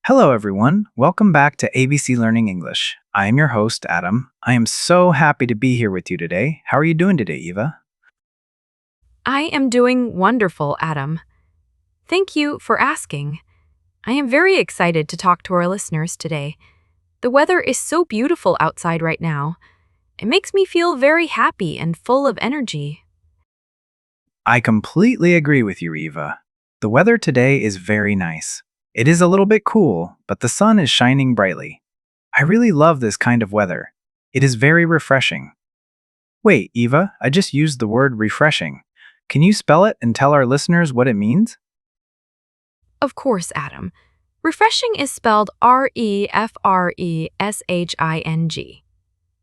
Hello, everyone. Welcome back to ABC Learning English. I am your host, Adam. I am so happy to be here with you today. How are you doing today, Eva? I am doing wonderful, Adam. Thank you for asking. I am very excited to talk to our listeners today. The weather is so beautiful outside right now. It makes me feel very happy and full of energy. I completely agree with you, Eva. The weather today is very nice. It is a little bit cool, but the sun is shining brightly. I really love this kind of weather. It is very refreshing. Wait, Eva, I just used the word refreshing. Can you spell it and tell our listeners what it means? Of course, Adam. Refreshing is spelled Refreshing.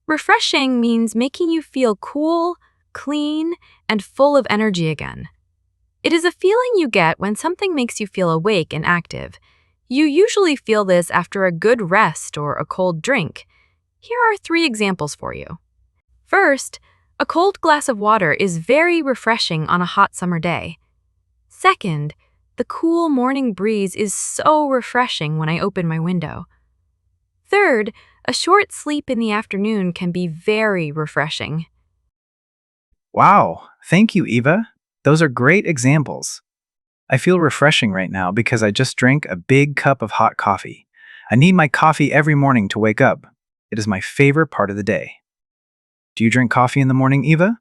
Refreshing means making you feel cool, clean, and full of energy again. It is a feeling you get when something makes you feel awake and active. You usually feel this after a good rest or a cold drink. Here are 3 examples for you. First, a cold glass of water is very refreshing on a hot summer day. Second, the cool morning breeze is so refreshing when I open my window. Third, a short sleep in the afternoon can be very refreshing. Wow, thank you, Eva. Those are great examples. I feel refreshing right now because I just drank a big cup of hot coffee. I need my coffee every morning to wake up. It is my favorite part of the day. Do you drink coffee in the morning, Eva?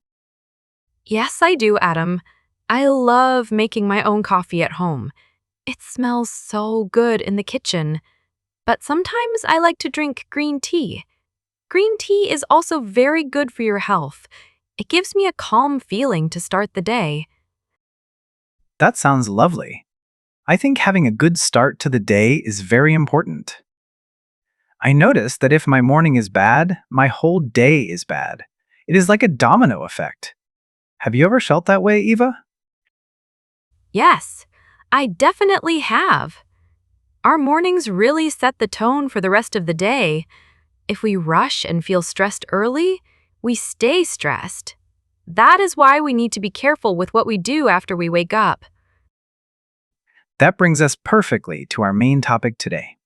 Yes, I do, Adam. I love making my own coffee at home. It smells so good in the kitchen. But sometimes I like to drink green tea. Green tea is also very good for your health. It gives me a calm feeling to start the day. That sounds lovely. I think having a good start to the day is very important. I notice that if my morning is bad, my whole day is bad. It is like a domino effect. Have you ever felt that way, Eva? Yes, I definitely have. Our mornings really set the tone for the rest of the day. If we rush and feel stressed early, we stay stressed. That is why we need to be careful with what we do after we wake up. That brings us perfectly to our main topic today.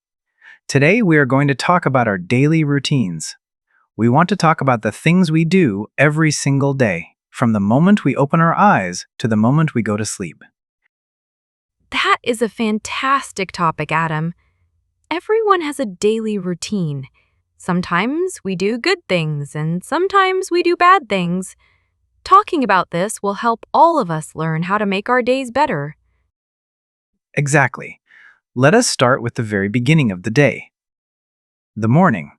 Today, we are going to talk about our daily routines. We want to talk about the things we do every single day, from the moment we open our eyes to the moment we go to sleep. That is a fantastic topic, Adam. Everyone has a daily routine. Sometimes we do good things and sometimes we do bad things. Talking about this will help all of us learn how to make our days better. Exactly. Let us start with the very beginning of the day. The morning.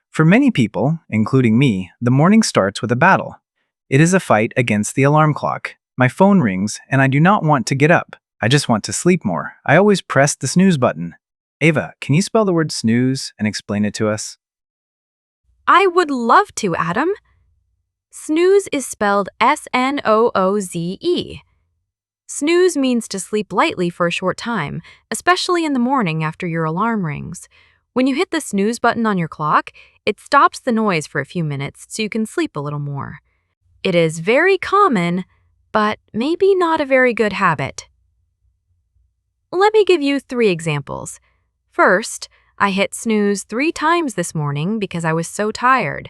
For many people, including me, the morning starts with a battle. It is a fight against the alarm clock. My phone rings and I do not want to get up. I just want to sleep more. I always press the snooze button. Ava, can you spell the word snooze and explain it to us? I would love to, Adam. Snooze is spelled Snooze. Snooze means to sleep lightly for a short time, especially in the morning after your alarm rings. When you hit the snooze button on your clock, it stops the noise for a few minutes so you can sleep a little more. It is very common, but maybe not a very good habit. Let me give you 3 examples. First, I hit snooze 3 times this morning because I was so tired.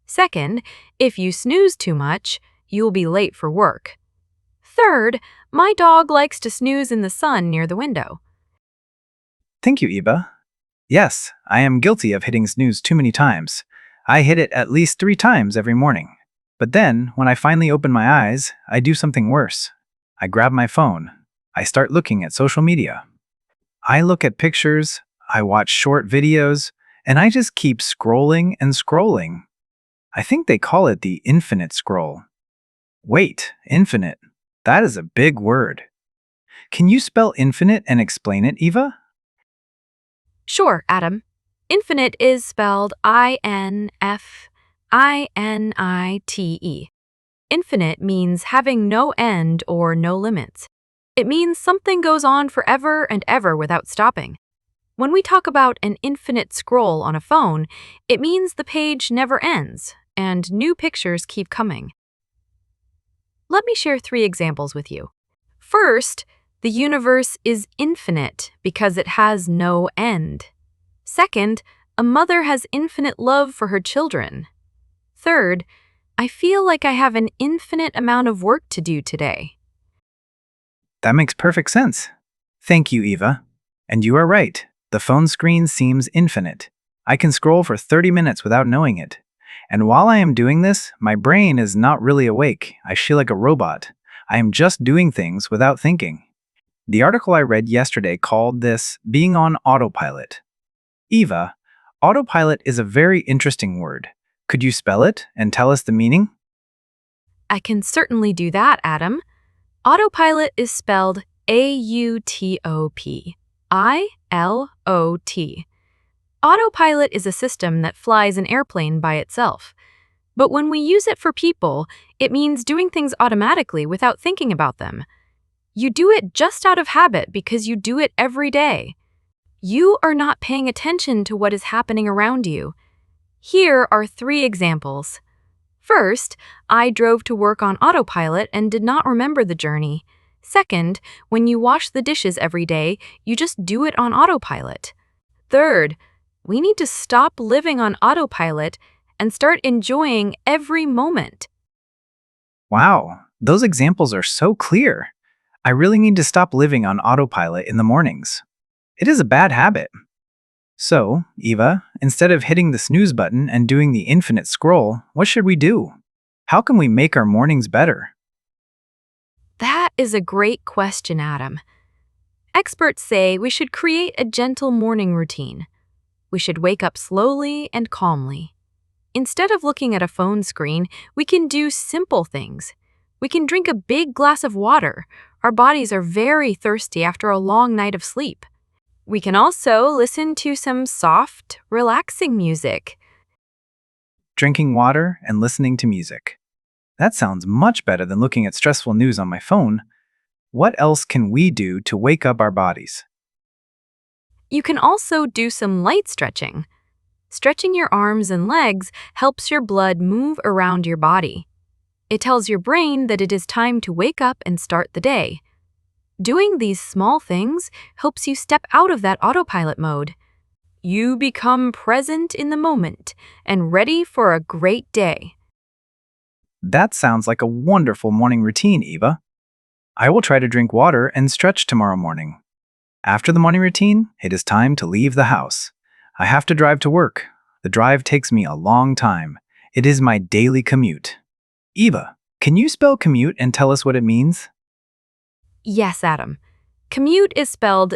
Second, if you snooze too much, you'll be late for work. Third, my dog likes to snooze in the sun near the window. Thank you, Eva. Yes, I am guilty of hitting snooze too many times. I hit it at least 3 times every morning. But then, when I finally open my eyes, I do something worse. I grab my phone. I start looking at social media. I look at pictures, I watch short videos, and I just keep scrolling and scrolling. I think they call it the infinite scroll. Wait, infinite. That is a big word. Can you spell infinite and explain it, Eva? Sure, Adam. Infinite is spelled Infinite. Infinite means having no end or no limits. It means something goes on forever and ever without stopping. When we talk about an infinite scroll on a phone, it means the page never ends and new pictures keep coming. Let me share 3 examples with you. First, The universe is infinite because it has no end. Second, a mother has infinite love for her children. Third, I feel like I have an infinite amount of work to do today. That makes perfect sense. Thank you, Eva. And you are right. The phone screen seems infinite. I can scroll for 30 minutes without knowing it. And while I am doing this, my brain is not really awake. I feel like a robot. I am just doing things without thinking. The article I read yesterday called this being on autopilot. Eva, autopilot is a very interesting word. Could you spell it and tell us the meaning? I can certainly do that, Adam. Autopilot is spelled Autopilot. Autopilot is a system that flies an airplane by itself. But when we use it for people, it means doing things automatically without thinking about them. You do it just out of habit because you do it every day. You are not paying attention to what is happening around you. Here are 3 examples. First, I drove to work on autopilot and did not remember the journey. Second, when you wash the dishes every day, you just do it on autopilot. Third, we need to stop living on autopilot and start enjoying every moment. Wow, those examples are so clear. I really need to stop living on autopilot in the mornings. It is a bad habit. So, Eva, instead of hitting the snooze button and doing the infinite scroll, what should we do? How can we make our mornings better? That is a great question, Adam. Experts say we should create a gentle morning routine. We should wake up slowly and calmly. Instead of looking at a phone screen, we can do simple things. We can drink a big glass of water. Our bodies are very thirsty after a long night of sleep. We can also listen to some soft, relaxing music. Drinking water and listening to music. That sounds much better than looking at stressful news on my phone. What else can we do to wake up our bodies? You can also do some light stretching. Stretching your arms and legs helps your blood move around your body. It tells your brain that it is time to wake up and start the day. Doing these small things helps you step out of that autopilot mode. You become present in the moment and ready for a great day. That sounds like a wonderful morning routine, Eva. I will try to drink water and stretch tomorrow morning. After the morning routine, it is time to leave the house. I have to drive to work. The drive takes me a long time. It is my daily commute. Eva, can you spell commute and tell us what it means? Yes, Adam. Commute is spelled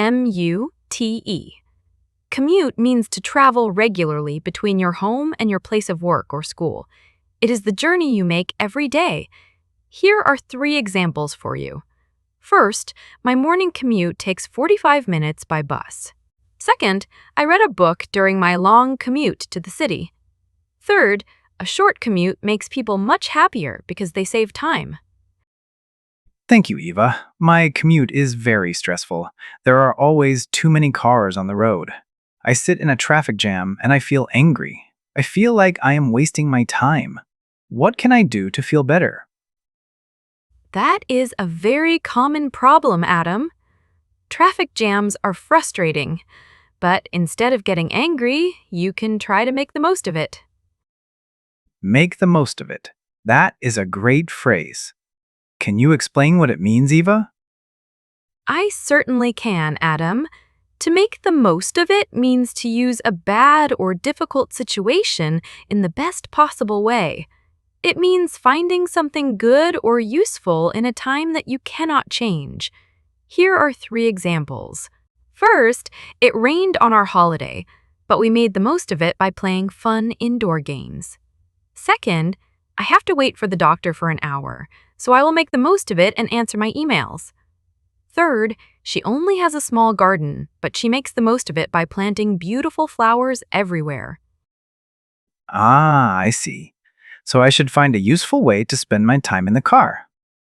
Commute. Commute means to travel regularly between your home and your place of work or school. It is the journey you make every day. Here are 3 examples for you. First, my morning commute takes 45 minutes by bus. Second, I read a book during my long commute to the city. Third, a short commute makes people much happier because they save time. Thank you, Eva. My commute is very stressful. There are always too many cars on the road. I sit in a traffic jam and I feel angry. I feel like I am wasting my time. What can I do to feel better? That is a very common problem, Adam. Traffic jams are frustrating, but instead of getting angry, you can try to make the most of it. Make the most of it. That is a great phrase. Can you explain what it means, Eva? I certainly can, Adam. To make the most of it means to use a bad or difficult situation in the best possible way. It means finding something good or useful in a time that you cannot change. Here are 3 examples. First, it rained on our holiday, but we made the most of it by playing fun indoor games. Second, I have to wait for the doctor for an hour, so I will make the most of it and answer my emails. Third, she only has a small garden, but she makes the most of it by planting beautiful flowers everywhere. Ah, I see. So I should find a useful way to spend my time in the car.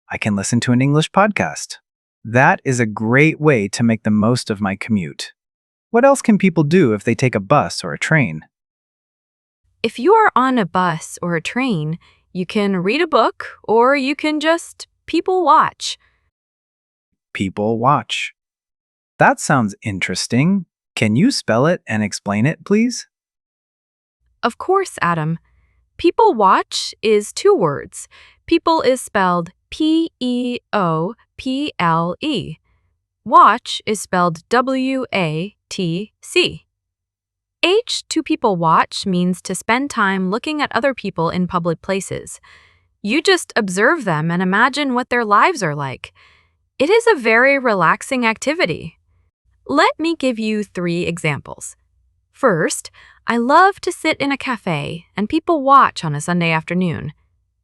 I can listen to an English podcast. That is a great way to make the most of my commute. What else can people do if they take a bus or a train? If you are on a bus or a train, you can read a book or you can just people watch. People watch. That sounds interesting. Can you spell it and explain it, please? Of course, Adam. People watch is two words. People is spelled People. Watch is spelled Watc. To people watch means to spend time looking at other people in public places. You just observe them and imagine what their lives are like. It is a very relaxing activity. Let me give you 3 examples. First, I love to sit in a cafe and people watch on a Sunday afternoon.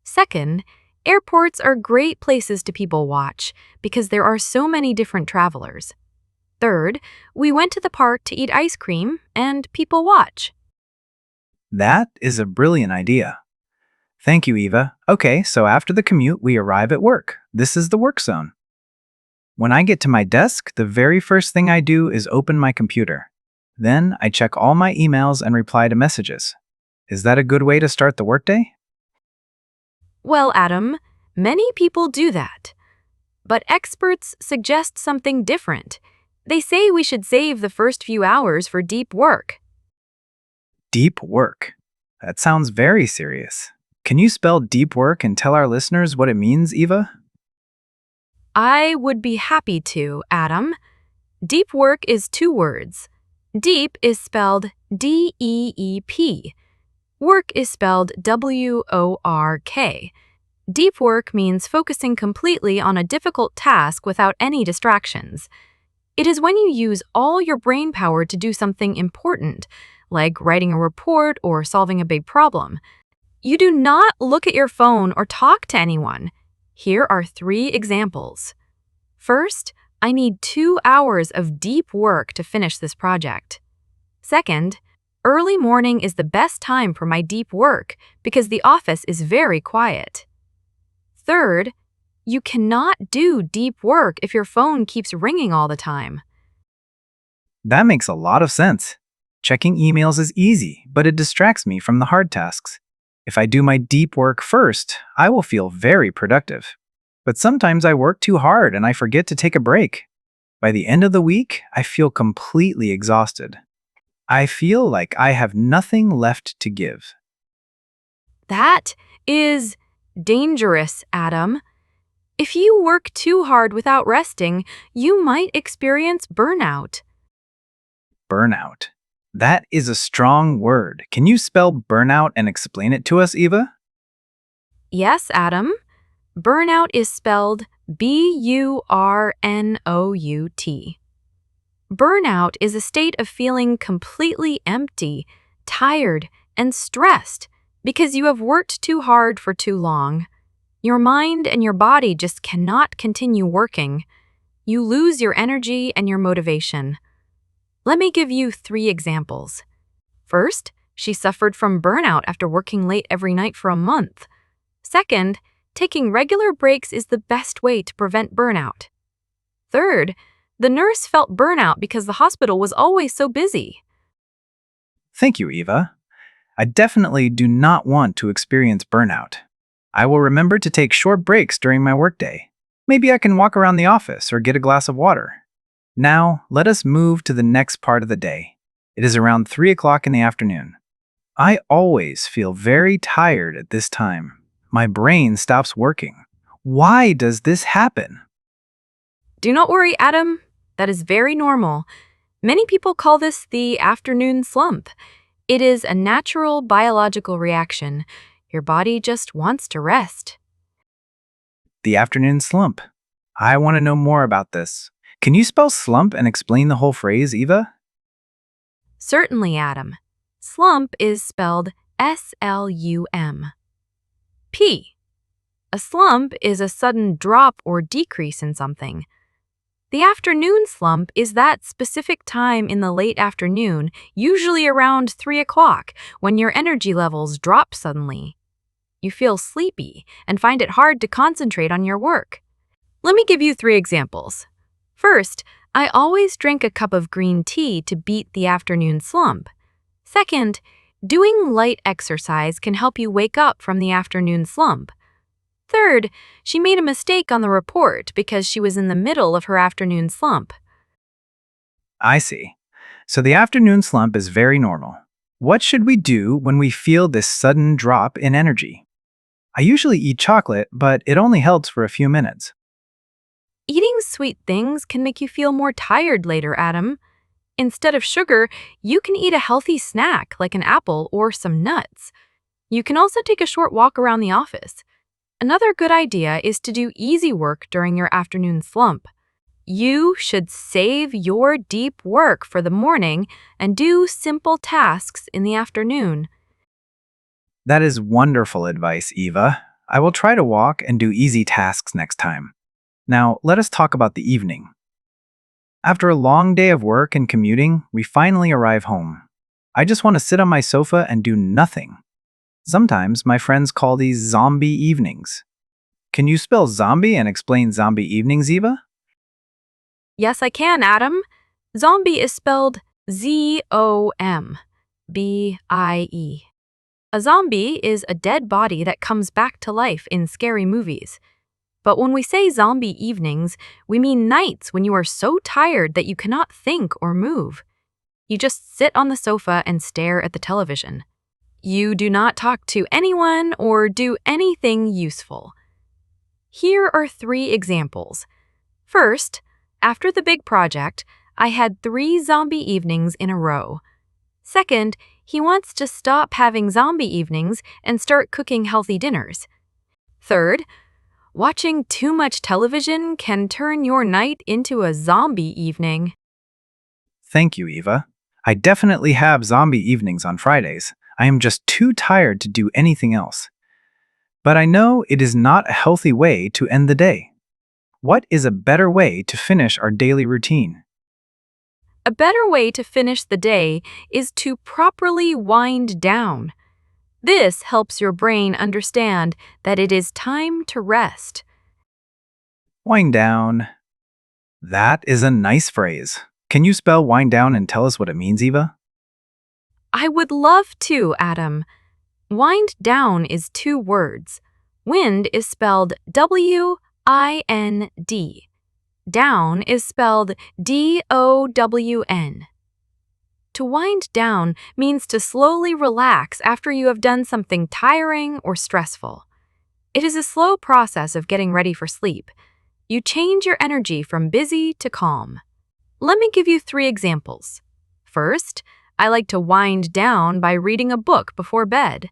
Second, airports are great places to people watch because there are so many different travelers. Third, we went to the park to eat ice cream and people watch. That is a brilliant idea. Thank you, Eva. Okay, so after the commute, we arrive at work. This is the work zone. When I get to my desk, the very first thing I do is open my computer. Then I check all my emails and reply to messages. Is that a good way to start the workday? Well, Adam, many people do that. But experts suggest something different. They say we should save the first few hours for deep work. Deep work. That sounds very serious. Can you spell deep work and tell our listeners what it means, Eva? I would be happy to, Adam. Deep work is 2 words. Deep is spelled D-E-E-P. Work is spelled W-O-R-K. Deep work means focusing completely on a difficult task without any distractions. It is when you use all your brain power to do something important, like writing a report or solving a big problem. You do not look at your phone or talk to anyone. Here are 3 examples. First, I need 2 hours of deep work to finish this project. Second, early morning is the best time for my deep work because the office is very quiet. Third, you cannot do deep work if your phone keeps ringing all the time. That makes a lot of sense. Checking emails is easy, but it distracts me from the hard tasks. If I do my deep work first, I will feel very productive. But sometimes I work too hard and I forget to take a break. By the end of the week, I feel completely exhausted. I feel like I have nothing left to give. That is dangerous, Adam. If you work too hard without resting, you might experience burnout. Burnout. That is a strong word. Can you spell burnout and explain it to us, Eva? Yes, Adam. Burnout is spelled B-U-R-N-O-U-T. Burnout is a state of feeling completely empty, tired, and stressed because you have worked too hard for too long. Your mind and your body just cannot continue working. You lose your energy and your motivation. Let me give you 3 examples. First, she suffered from burnout after working late every night for a month. Second, taking regular breaks is the best way to prevent burnout. Third, the nurse felt burnout because the hospital was always so busy. Thank you, Eva. I definitely do not want to experience burnout. I will remember to take short breaks during my workday. Maybe I can walk around the office or get a glass of water. Now, let us move to the next part of the day. It is around 3 o'clock in the afternoon. I always feel very tired at this time. My brain stops working. Why does this happen? Do not worry, Adam. That is very normal. Many people call this the afternoon slump. It is a natural biological reaction. Your body just wants to rest. The afternoon slump. I want to know more about this. Can you spell slump and explain the whole phrase, Eva? Certainly, Adam. Slump is spelled S-L-U-M. P. A slump is a sudden drop or decrease in something. The afternoon slump is that specific time in the late afternoon, usually around 3 o'clock, when your energy levels drop suddenly. You feel sleepy and find it hard to concentrate on your work. Let me give you 3 examples. First, I always drink a cup of green tea to beat the afternoon slump. Second, doing light exercise can help you wake up from the afternoon slump. Third, she made a mistake on the report because she was in the middle of her afternoon slump. I see. So the afternoon slump is very normal. What should we do when we feel this sudden drop in energy? I usually eat chocolate, but it only helps for a few minutes. Eating sweet things can make you feel more tired later, Adam. Instead of sugar, you can eat a healthy snack like an apple or some nuts. You can also take a short walk around the office. Another good idea is to do easy work during your afternoon slump. You should save your deep work for the morning and do simple tasks in the afternoon. That is wonderful advice, Eva. I will try to walk and do easy tasks next time. Now, let us talk about the evening. After a long day of work and commuting, we finally arrive home. I just want to sit on my sofa and do nothing. Sometimes my friends call these zombie evenings. Can you spell zombie and explain zombie evenings, Eva? Yes, I can, Adam. Zombie is spelled Zombie. A zombie is a dead body that comes back to life in scary movies. But when we say zombie evenings, we mean nights when you are so tired that you cannot think or move. You just sit on the sofa and stare at the television. You do not talk to anyone or do anything useful. Here are 3 examples. First, after the big project, I had 3 zombie evenings in a row. Second, he wants to stop having zombie evenings and start cooking healthy dinners. Third, watching too much television can turn your night into a zombie evening. Thank you, Eva. I definitely have zombie evenings on Fridays. I am just too tired to do anything else. But I know it is not a healthy way to end the day. What is a better way to finish our daily routine? A better way to finish the day is to properly wind down. This helps your brain understand that it is time to rest. Wind down. That is a nice phrase. Can you spell wind down and tell us what it means, Eva? I would love to, Adam. Wind down is 2 words. Wind is spelled W-I-N-D. Down is spelled D-O-W-N. To wind down means to slowly relax after you have done something tiring or stressful. It is a slow process of getting ready for sleep. You change your energy from busy to calm. Let me give you 3 examples. First, I like to wind down by reading a book before bed.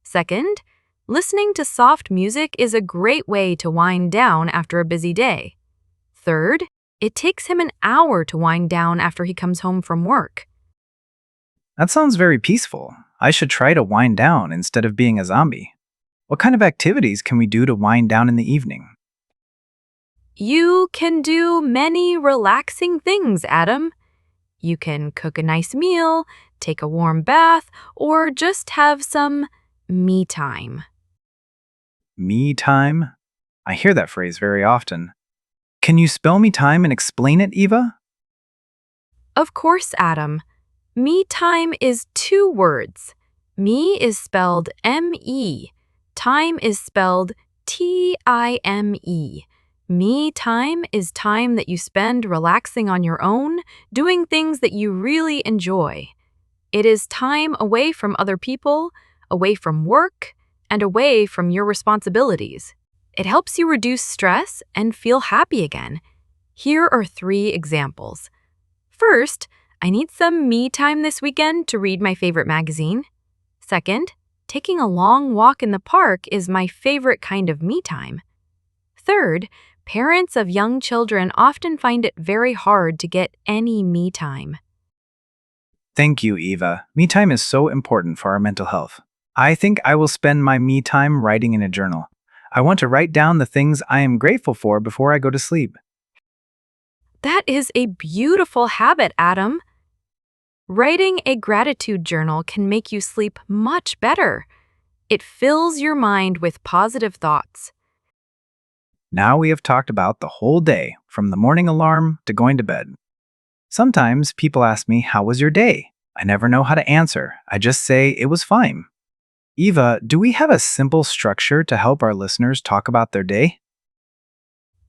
Second, listening to soft music is a great way to wind down after a busy day. Third, it takes him an hour to wind down after he comes home from work. That sounds very peaceful. I should try to wind down instead of being a zombie. What kind of activities can we do to wind down in the evening? You can do many relaxing things, Adam. You can cook a nice meal, take a warm bath, or just have some me time. Me time? I hear that phrase very often. Can you spell me time and explain it, Eva? Of course, Adam. Me time is 2 words. Me is spelled M-E. Time is spelled T-I-M-E. Me time is time that you spend relaxing on your own, doing things that you really enjoy. It is time away from other people, away from work, and away from your responsibilities. It helps you reduce stress and feel happy again. Here are 3 examples. First, I need some me time this weekend to read my favorite magazine. Second, taking a long walk in the park is my favorite kind of me time. Third, parents of young children often find it very hard to get any me time. Thank you, Eva. Me time is so important for our mental health. I think I will spend my me time writing in a journal. I want to write down the things I am grateful for before I go to sleep. That is a beautiful habit, Adam. Writing a gratitude journal can make you sleep much better. It fills your mind with positive thoughts. Now we have talked about the whole day, from the morning alarm to going to bed. Sometimes people ask me, "How was your day?" I never know how to answer. I just say it was fine. Eva, do we have a simple structure to help our listeners talk about their day?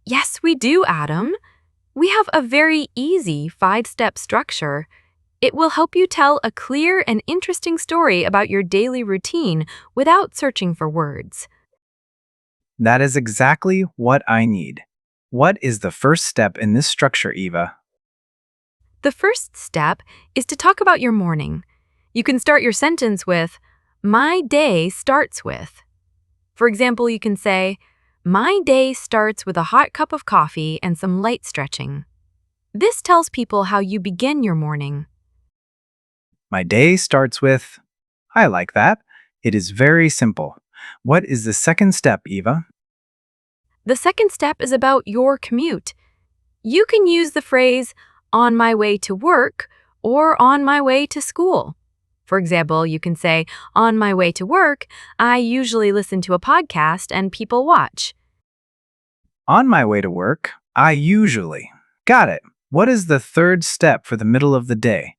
Yes, we do, Adam. We have a very easy 5-step structure. It will help you tell a clear and interesting story about your daily routine without searching for words. That is exactly what I need. What is the first step in this structure, Eva? The first step is to talk about your morning. You can start your sentence with, My day starts with. For example, you can say, My day starts with a hot cup of coffee and some light stretching. This tells people how you begin your morning. My day starts with. I like that. It is very simple. What is the second step, Eva? The second step is about your commute. You can use the phrase, on my way to work or on my way to school. For example, you can say, On my way to work, I usually listen to a podcast and people watch. On my way to work, I usually. Got it. What is the third step for the middle of the day?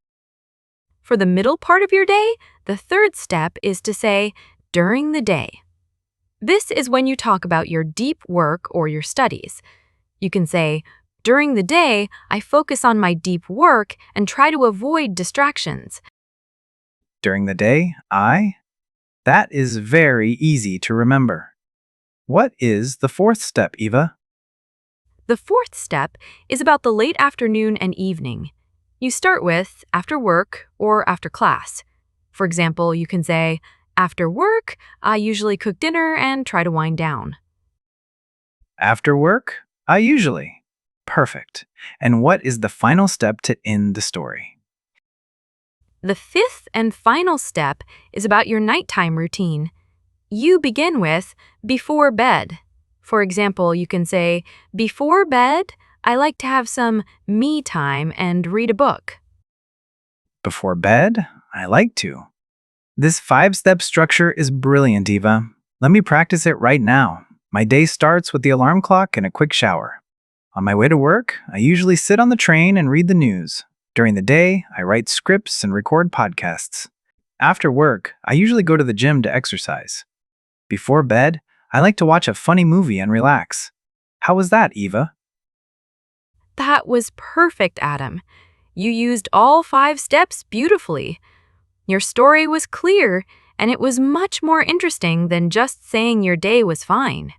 For the middle part of your day, the third step is to say, during the day. This is when you talk about your deep work or your studies. You can say, during the day, I focus on my deep work and try to avoid distractions. During the day, I. That is very easy to remember. What is the fourth step, Eva? The fourth step is about the late afternoon and evening. You start with after work or after class. For example, you can say, after work, I usually cook dinner and try to wind down. After work, I usually. Perfect. And what is the final step to end the story? The fifth and final step is about your nighttime routine. You begin with before bed. For example, you can say, before bed, I like to have some me time and read a book. Before bed, I like to. This 5-step structure is brilliant, Eva. Let me practice it right now. My day starts with the alarm clock and a quick shower. On my way to work, I usually sit on the train and read the news. During the day, I write scripts and record podcasts. After work, I usually go to the gym to exercise. Before bed, I like to watch a funny movie and relax. How was that, Eva? That was perfect, Adam. You used all 5 steps beautifully. Your story was clear, and it was much more interesting than just saying your day was fine.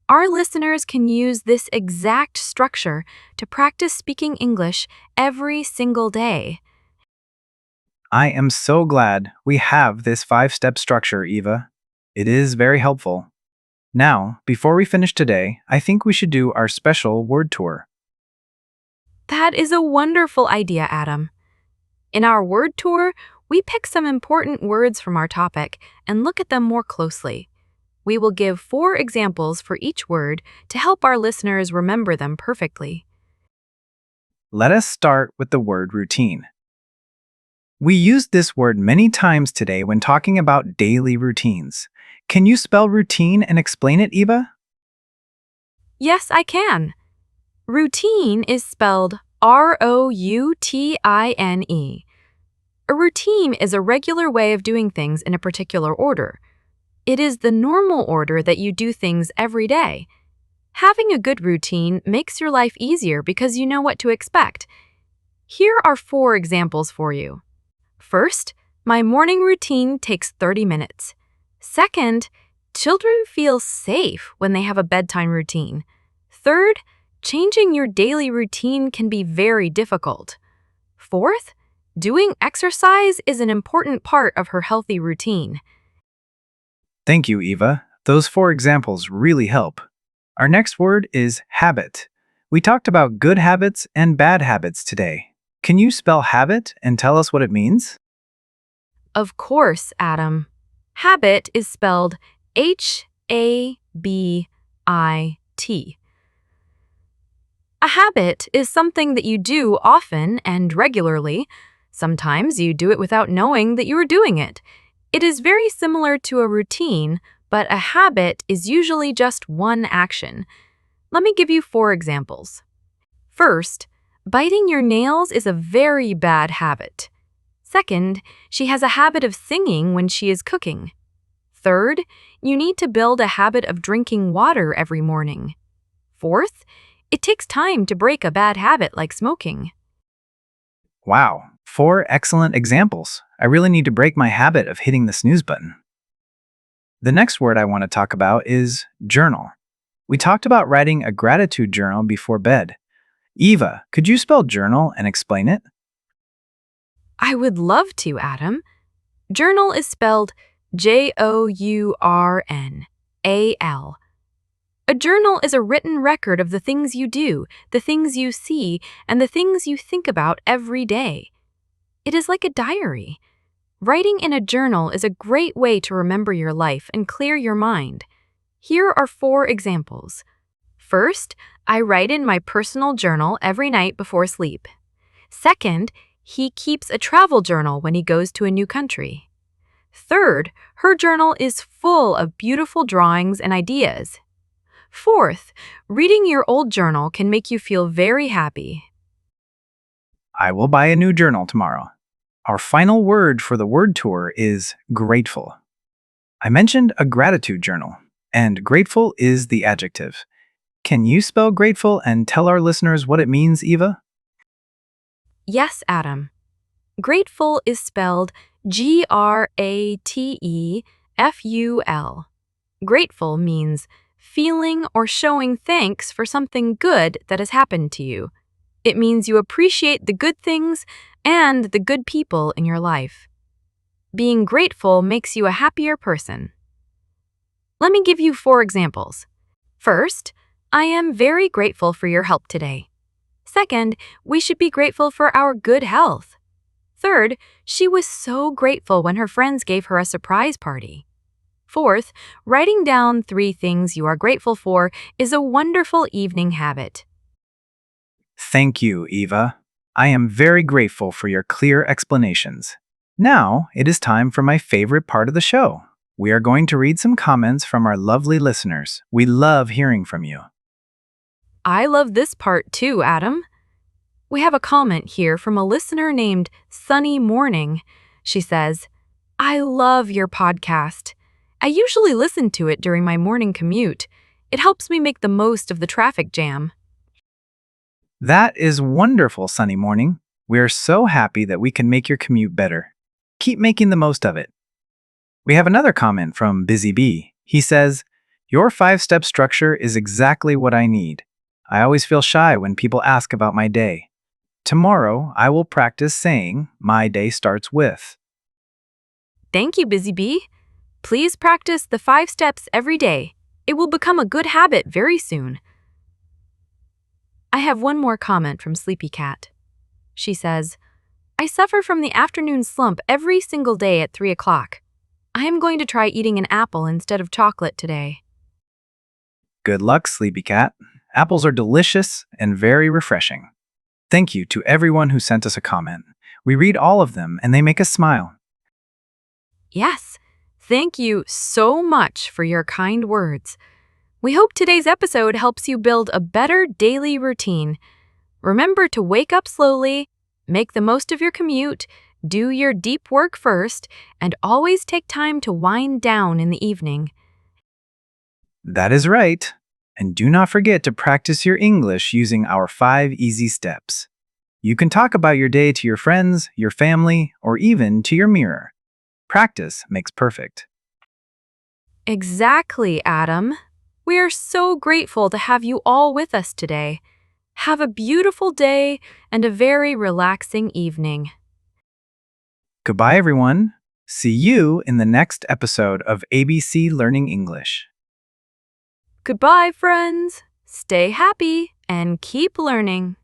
Our listeners can use this exact structure to practice speaking English every single day. I am so glad we have this 5-step structure, Eva. It is very helpful. Now, before we finish today, I think we should do our special word tour. That is a wonderful idea, Adam. In our word tour, we pick some important words from our topic and look at them more closely. We will give 4 examples for each word to help our listeners remember them perfectly. Let us start with the word routine. We used this word many times today when talking about daily routines. Can you spell routine and explain it, Eva? Yes, I can. Routine is spelled Routine. A routine is a regular way of doing things in a particular order. It is the normal order that you do things every day. Having a good routine makes your life easier because you know what to expect. Here are 4 examples for you. First, my morning routine takes 30 minutes. Second, children feel safe when they have a bedtime routine. Third, changing your daily routine can be very difficult. Fourth, doing exercise is an important part of her healthy routine. Thank you, Eva. Those 4 examples really help. Our next word is habit. We talked about good habits and bad habits today. Can you spell habit and tell us what it means? Of course, Adam. Habit is spelled Habit. A habit is something that you do often and regularly. Sometimes you do it without knowing that you are doing it. It is very similar to a routine, but a habit is usually just one action. Let me give you 4 examples. First, biting your nails is a very bad habit. Second, she has a habit of singing when she is cooking. Third, you need to build a habit of drinking water every morning. Fourth, it takes time to break a bad habit like smoking. Wow, 4 excellent examples. I really need to break my habit of hitting the snooze button. The next word I want to talk about is journal. We talked about writing a gratitude journal before bed. Eva, could you spell journal and explain it? I would love to, Adam. Journal is spelled Journal. A journal is a written record of the things you do, the things you see, and the things you think about every day. It is like a diary. Writing in a journal is a great way to remember your life and clear your mind. Here are 4 examples. First, I write in my personal journal every night before sleep. Second, he keeps a travel journal when he goes to a new country. Third, her journal is full of beautiful drawings and ideas. Fourth, reading your old journal can make you feel very happy. I will buy a new journal tomorrow. Our final word for the word tour is grateful. I mentioned a gratitude journal, and grateful is the adjective. Can you spell grateful and tell our listeners what it means, Eva? Yes, Adam. Grateful is spelled Grateful. Grateful means feeling or showing thanks for something good that has happened to you. It means you appreciate the good things and the good people in your life. Being grateful makes you a happier person. Let me give you 4 examples. First, I am very grateful for your help today. Second, we should be grateful for our good health. Third, she was so grateful when her friends gave her a surprise party. Fourth, writing down 3 things you are grateful for is a wonderful evening habit. Thank you, Eva. I am very grateful for your clear explanations. Now, it is time for my favorite part of the show. We are going to read some comments from our lovely listeners. We love hearing from you. I love this part too, Adam. We have a comment here from a listener named Sunny Morning. She says, I love your podcast. I usually listen to it during my morning commute. It helps me make the most of the traffic jam. That is wonderful, Sunny Morning. We are so happy that we can make your commute better. Keep making the most of it. We have another comment from Busy Bee. He says, your 5-step structure is exactly what I need. I always feel shy when people ask about my day. Tomorrow, I will practice saying, my day starts with. Thank you, Busy Bee. Please practice the 5 steps every day. It will become a good habit very soon. I have one more comment from Sleepy Cat. She says, I suffer from the afternoon slump every single day at 3 o'clock. I am going to try eating an apple instead of chocolate today. Good luck, Sleepy Cat. Apples are delicious and very refreshing. Thank you to everyone who sent us a comment. We read all of them and they make us smile. Yes, thank you so much for your kind words. We hope today's episode helps you build a better daily routine. Remember to wake up slowly, make the most of your commute, do your deep work first, and always take time to wind down in the evening. That is right. And do not forget to practice your English using our 5 easy steps. You can talk about your day to your friends, your family, or even to your mirror. Practice makes perfect. Exactly, Adam. We are so grateful to have you all with us today. Have a beautiful day and a very relaxing evening. Goodbye, everyone. See you in the next episode of ABC Learning English. Goodbye, friends. Stay happy and keep learning.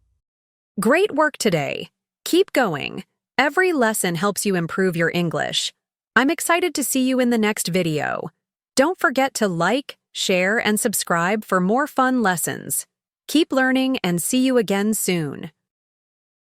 Great work today. Keep going. Every lesson helps you improve your English. I'm excited to see you in the next video. Don't forget to like, share, and subscribe for more fun lessons. Keep learning and see you again soon.